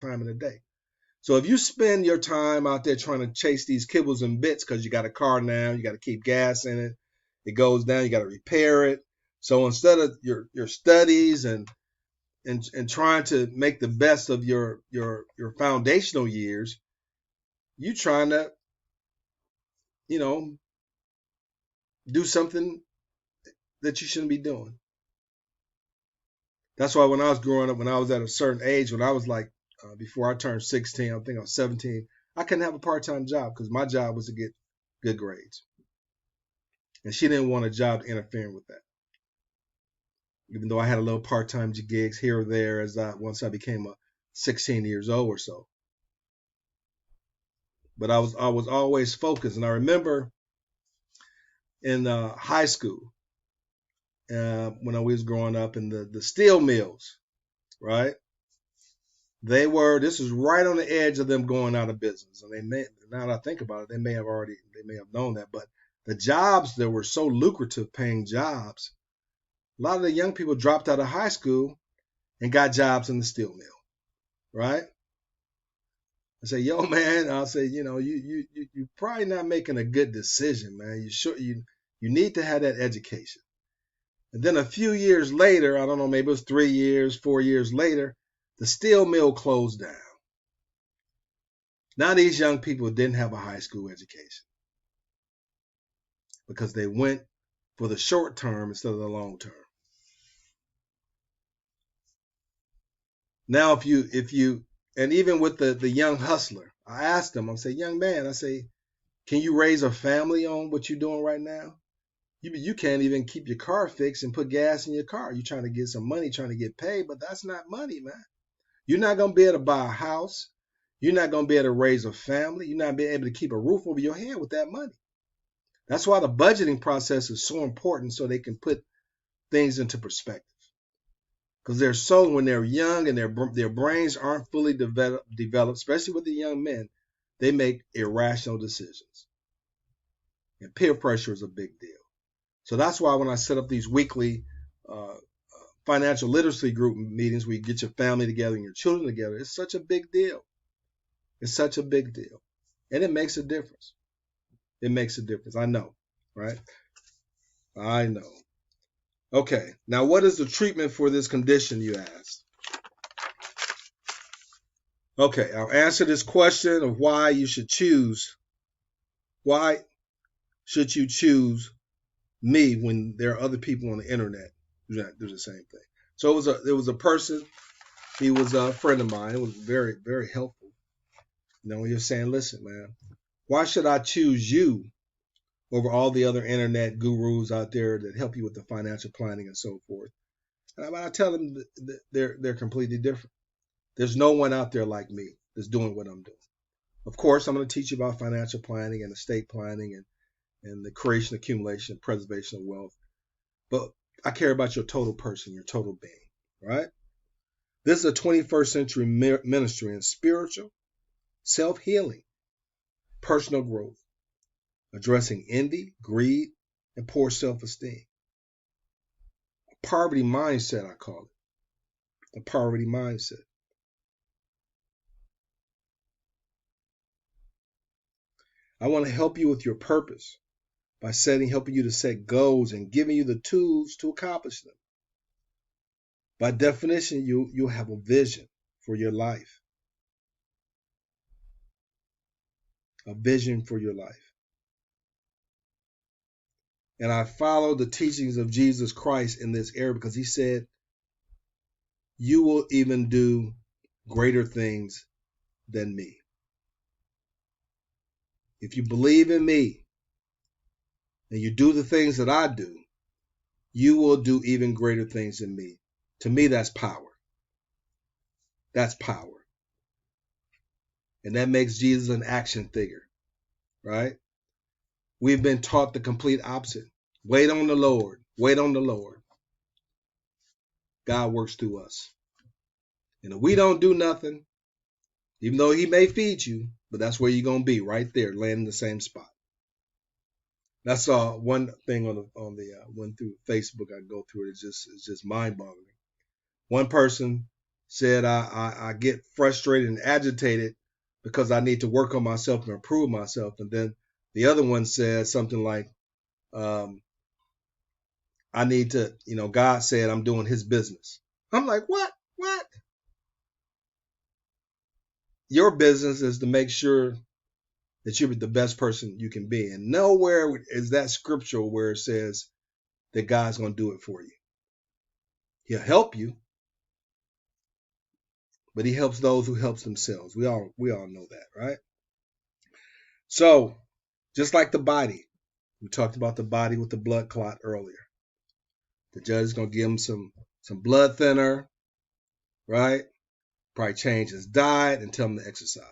time in the day. So if you spend your time out there trying to chase these kibbles and bits because you got a car now, you got to keep gas in it, it goes down, you got to repair it. So instead of your studies and trying to make the best of your foundational years, you trying to, you know, do something that you shouldn't be doing. That's why when I was growing up, when I was at a certain age, when I was like, before I turned 16, I think I was 17, I couldn't have a part-time job because my job was to get good grades. And she didn't want a job interfering with that. Even though I had a little part-time gigs here or there once I became 16 years old or so. But I was always focused. And I remember in high school, when I was growing up, in the steel mills, right? This was right on the edge of them going out of business. And now that I think about it, they may have known that. But the jobs that were so lucrative paying jobs, a lot of the young people dropped out of high school and got jobs in the steel mill, right? I say, yo, man, I'll say, you're probably not making a good decision, man. You need to have that education. And then a few years later, I don't know, maybe it was 3 years, 4 years later, the steel mill closed down. Now these young people didn't have a high school education because they went for the short term instead of the long term. Now, if you, and even with the young hustler, I asked them, I say, young man, I say, can you raise a family on what you're doing right now? You can't even keep your car fixed and put gas in your car. You're trying to get some money, trying to get paid, but that's not money, man. You're not going to be able to buy a house. You're not going to be able to raise a family. You're not going to be able to keep a roof over your head with that money. That's why the budgeting process is so important, so they can put things into perspective. Because when they're young and their brains aren't fully developed, especially with the young men, they make irrational decisions. And peer pressure is a big deal. So that's why when I set up these weekly financial literacy group meetings where you get your family together and your children together, it's such a big deal. It's such a big deal. And it makes a difference. It makes a difference. I know, right? I know. Okay, now what is the treatment for this condition, you asked? Okay, I'll answer this question of why you should choose. Why should you choose me when there are other people on the internet who do the same thing? So there was a person, he was a friend of mine. It was very, very helpful. You're saying, listen, man, why should I choose you over all the other internet gurus out there that help you with the financial planning and so forth? And I tell them they're completely different. There's no one out there like me that's doing what I'm doing. Of course, I'm going to teach you about financial planning and estate planning and the creation, accumulation, and preservation of wealth. But I care about your total person, your total being, right? This is a 21st century ministry in spiritual, self-healing, personal growth, addressing envy, greed, and poor self-esteem. A poverty mindset, I call it. A poverty mindset. I want to help you with your purpose by helping you to set goals and giving you the tools to accomplish them. By definition, you'll have a vision for your life. A vision for your life. And I follow the teachings of Jesus Christ in this area because he said, you will even do greater things than me. If you believe in me and you do the things that I do, you will do even greater things than me. To me, that's power. That's power. And that makes Jesus an action figure, right? We've been taught the complete opposite. Wait on the Lord. Wait on the Lord. God works through us. And if we don't do nothing, even though he may feed you, but that's where you're going to be, right there, laying in the same spot. I saw one thing on the went through Facebook. I go through it. It's just mind-boggling. One person said I get frustrated and agitated because I need to work on myself and improve myself. And then the other one said something like, I need to, God said I'm doing his business. I'm like, what? What? Your business is to make sure that you're the best person you can be. And nowhere is that scriptural where it says that God's going to do it for you. He'll help you, but he helps those who helps themselves. We all know that, right? So, just like the body, we talked about the body with the blood clot earlier. The judge is going to give him some blood thinner, right? Probably change his diet and tell him to exercise.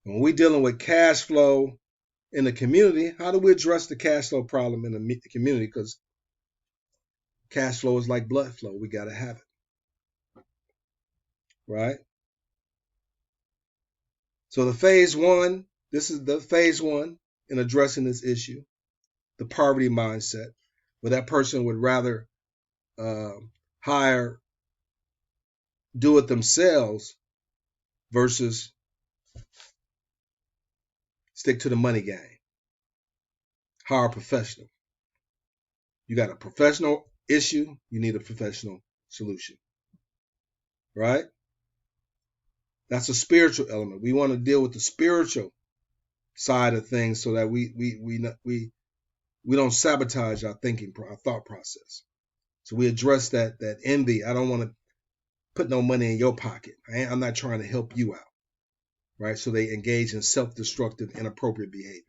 When we're dealing with cash flow in the community, how do we address the cash flow problem in the community? Because cash flow is like blood flow. We got to have it, right? So the phase one, this is the phase one in addressing this issue, the poverty mindset, where that person would rather hire do it themselves versus stick to the money game. Hire a professional. You got a professional issue, you need a professional solution, right? That's a spiritual element. We want to deal with the spiritual side of things so that we don't sabotage our thinking, our thought process. So we address that envy. I don't want to put no money in your pocket. I'm not trying to help you out, right? So they engage in self-destructive, inappropriate behavior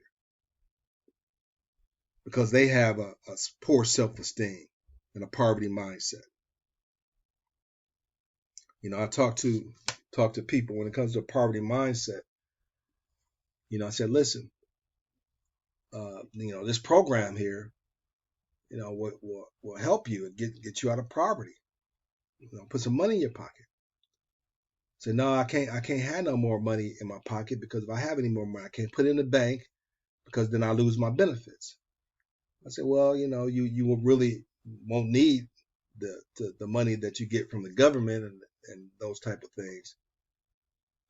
because they have a poor self-esteem and a poverty mindset. I talk to people when it comes to a poverty mindset. I said, listen, this program here, will help you and get you out of poverty. Put some money in your pocket. Say, no, I can't have no more money in my pocket because if I have any more money, I can't put it in the bank because then I lose my benefits. I said, well, you will really won't need the money that you get from the government and those type of things.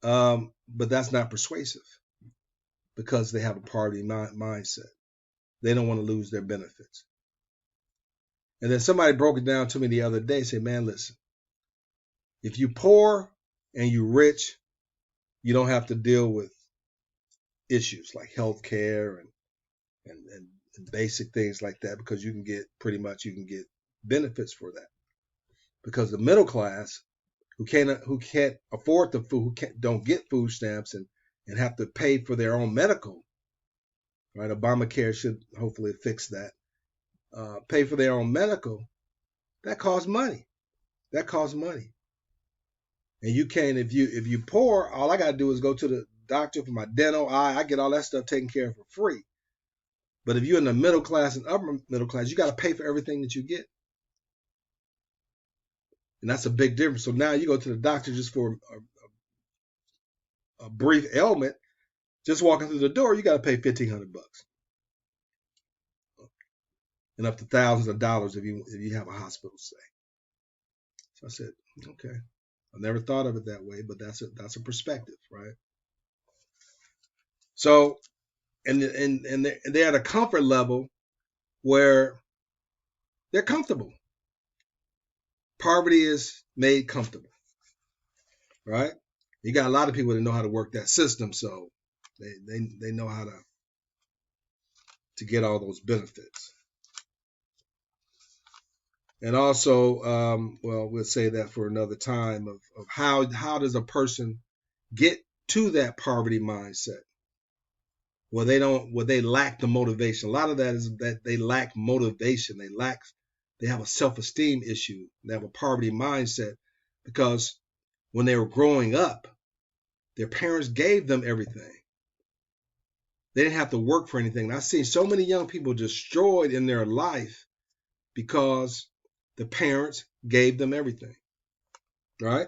But that's not persuasive because they have a poverty mindset. They don't want to lose their benefits. And then somebody broke it down to me the other day, said, man, listen, if you poor and you rich, you don't have to deal with issues like health care and basic things like that because you can get benefits for that. Because the middle class who can't afford the food, don't get food stamps and have to pay for their own medical, right? Obamacare should hopefully fix that. Pay for their own medical, that costs money. And you can't, if you poor, all I gotta do is go to the doctor for my dental, I get all that stuff taken care of for free. But if you're in the middle class and upper middle class, you gotta pay for everything that you get. And that's a big difference. So now you go to the doctor just for a brief ailment, just walking through the door, you gotta pay $1,500. And up to thousands of dollars if you have a hospital stay. So I said, okay. I never thought of it that way, but that's a perspective, right? So, and they're at a comfort level where they're comfortable. Poverty is made comfortable, right? You got a lot of people that know how to work that system, so they know how to get all those benefits. And also, we'll say that for another time of how does a person get to that poverty mindset? Well, they lack the motivation. A lot of that is that they lack motivation. They have a self-esteem issue. They have a poverty mindset because when they were growing up, their parents gave them everything. They didn't have to work for anything. And I've seen so many young people destroyed in their life because the parents gave them everything, right?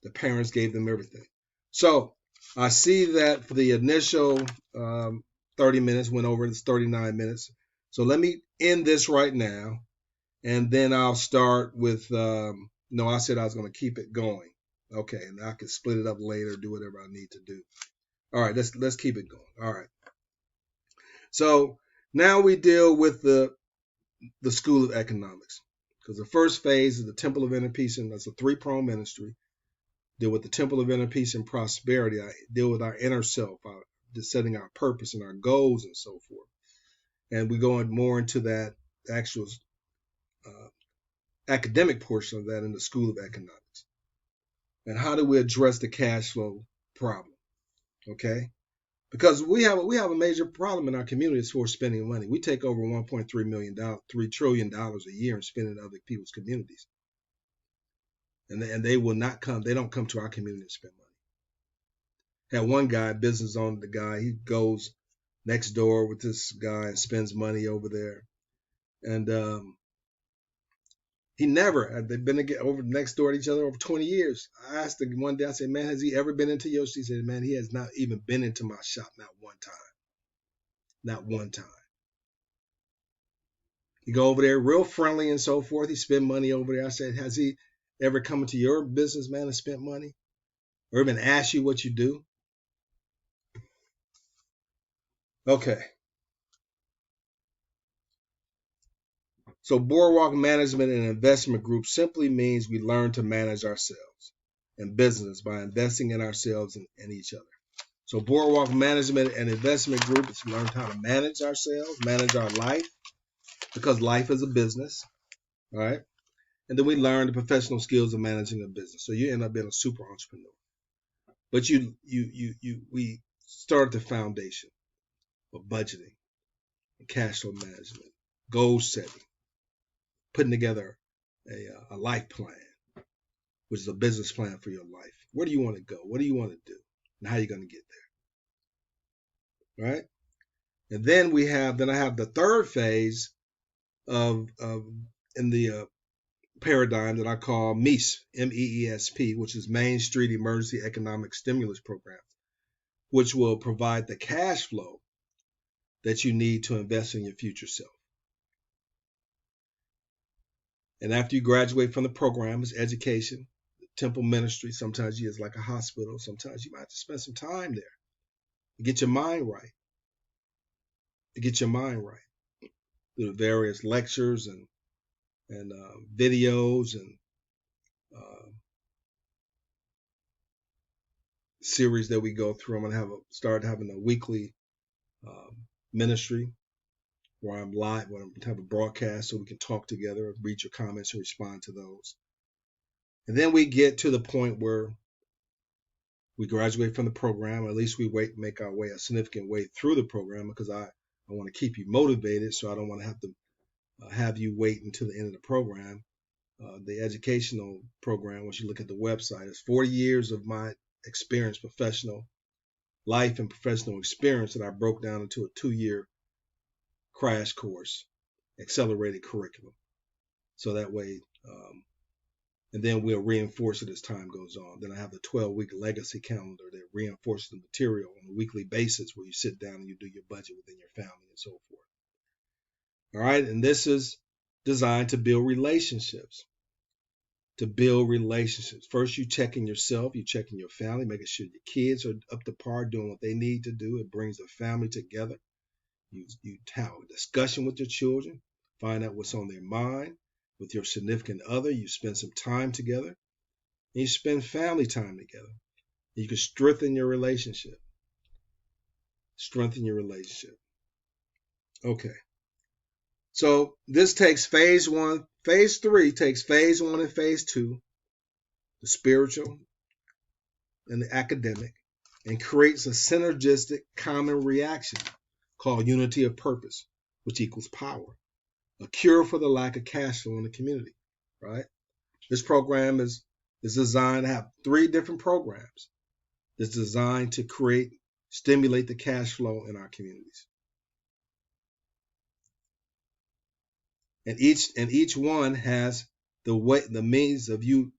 The parents gave them everything. So I see that for the initial 30 minutes, went over, it's 39 minutes. So let me end this right now, and then I'll start with No, I said I was going to keep it going. Okay, and I can split it up later, do whatever I need to do. All right, let's keep it going. All right. So now we deal with the School of Economics, because the first phase is the Temple of Inner Peace, and that's a three-pronged ministry. Deal with the Temple of Inner Peace and Prosperity. I deal with our inner self, setting our purpose and our goals and so forth. And we go more into that actual uh, academic portion of that in the School of Economics. And how do we address the cash flow problem? Okay, because we have a major problem in our communities for spending money. We take over $1.3 million, $3 trillion a year and spend it in other people's communities, and they will not come. They don't come to our community to spend money. Had one guy, business owner, the guy, he goes next door with this guy and spends money over there, and he never. They've been over next door to each other over 20 years. I asked him one day, I said, man, has he ever been into yours? He said, man, he has not even been into my shop, not one time. Not one time. He go over there real friendly and so forth. He spend money over there. I said, has he ever come into your business, man, and spent money? Or even asked you what you do? Okay. So Boardwalk Management and Investment Group simply means we learn to manage ourselves and business by investing in ourselves and each other. So Boardwalk Management and Investment Group is learn how to manage ourselves, manage our life, because life is a business, all right? And then we learn the professional skills of managing a business. So you end up being a super entrepreneur. But we start the foundation of budgeting, cash flow management, goal setting, putting together a life plan, which is a business plan for your life. Where do you want to go? What do you want to do? And how are you going to get there? Right? And then I have the third phase of in the paradigm that I call MEESP, MEESP, which is Main Street Emergency Economic Stimulus Program, which will provide the cash flow that you need to invest in your future self. And after you graduate from the program, it's education, temple ministry. Sometimes it's like a hospital. Sometimes you might have to spend some time there to get your mind right. Through the various lectures and videos and series that we go through. I'm gonna start having a weekly ministry where I'm live, where I'm gonna have a broadcast so we can talk together, read your comments and respond to those. And then we get to the point where we graduate from the program, or at least we make our way a significant way through the program, because I want to keep you motivated, so I don't want to have to have you wait until the end of the program. The educational program, once you look at the website, is 40 years of my experience, professional life and professional experience that I broke down into a 2-year crash course, accelerated curriculum. So that way, and then we'll reinforce it as time goes on. Then I have the 12-week legacy calendar that reinforces the material on a weekly basis, where you sit down and you do your budget within your family and so forth. All right, and this is designed to build relationships. First, you check in yourself, you check in your family, making sure your kids are up to par doing what they need to do. It brings the family together. You have a discussion with your children, find out what's on their mind. With your significant other, you spend some time together, and you spend family time together. You can strengthen your relationship. Okay. So this takes phase 1. Phase 3 takes phase 1 and phase 2, the spiritual and the academic, and creates a synergistic common reaction called unity of purpose, which equals power. A cure for the lack of cash flow in the community, right? This program is designed to have 3 different programs. It's designed to stimulate the cash flow in our communities. And each one has the means of you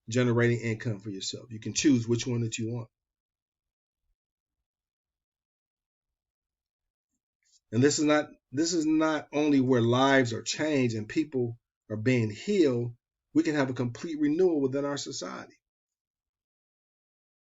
generating income for yourself. You can choose which one that you want. And this is not only where lives are changed and people are being healed. we can have a complete renewal within our society.